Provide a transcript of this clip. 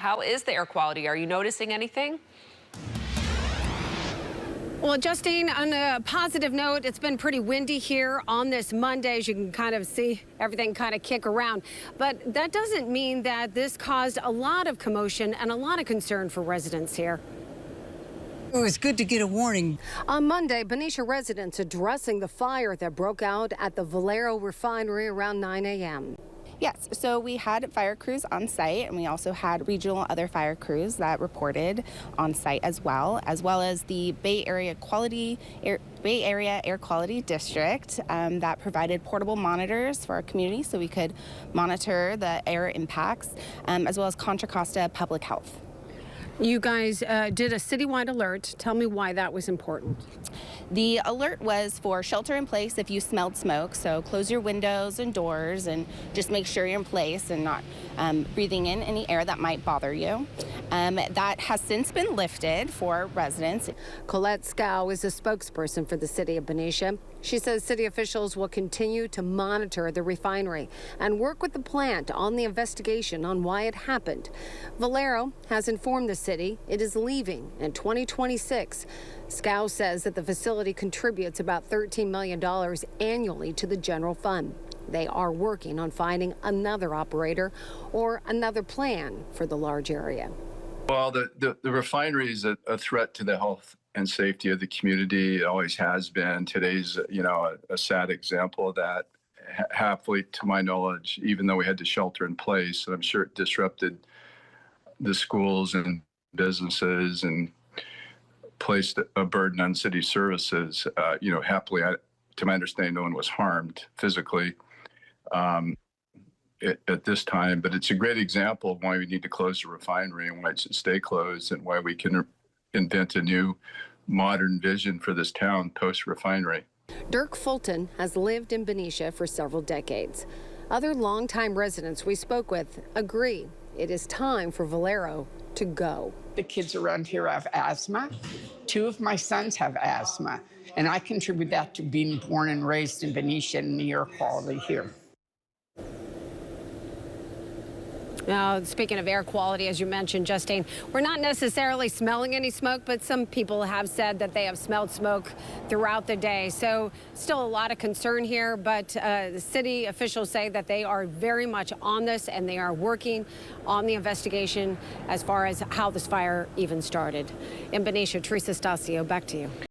How is the air quality? Are you noticing anything? Well, Justine, on a positive note, it's been pretty windy here on this Monday, as you can kind of see everything kind of kick around. But that doesn't mean that this caused a lot of commotion and a lot of concern for residents here. It was good to get a warning. On Monday, Benicia residents addressing the fire that broke out at the Valero refinery around 9 a.m. Yes, so we had fire crews on site, and we also had regional other fire crews that reported on site as well as the Bay Area Air Quality District that provided portable monitors for our community so we could monitor the air impacts, as well as Contra Costa Public Health. You guys did a citywide alert. Tell me why that was important. The alert was for shelter in place if you smelled smoke, so close your windows and doors and just make sure you're in place and not breathing in any air that might bother you. That has since been lifted for residents. Colette Scow is a spokesperson for the city of Benicia. She says city officials will continue to monitor the refinery and work with the plant on the investigation on why it happened. Valero has informed the city it is leaving in 2026. Scow says that the facility contributes about $13 million annually to the general fund. They are working on finding another operator or another plan for the large area. Well, the refinery is a threat to the health and safety of the community. It always has been. Today's, a sad example of that. Happily, to my knowledge, even though we had to shelter in place, and I'm sure it disrupted the schools and businesses and placed a burden on city services. Happily, to my understanding, no one was harmed physically at this time. But it's a great example of why we need to close the refinery and why it should stay closed and why we can invent a new modern vision for this town post-refinery. Dirk Fulton has lived in Benicia for several decades. Other longtime residents we spoke with agree it is time for Valero to go. The kids around here have asthma. 2 of my sons have asthma, and I contribute that to being born and raised in Benicia and the air quality here. Now, speaking of air quality, as you mentioned, Justine, we're not necessarily smelling any smoke, but some people have said that they have smelled smoke throughout the day. So still a lot of concern here, but the city officials say that they are very much on this and they are working on the investigation as far as how this fire even started. In Benicia, Terisa, Estacio, back to you.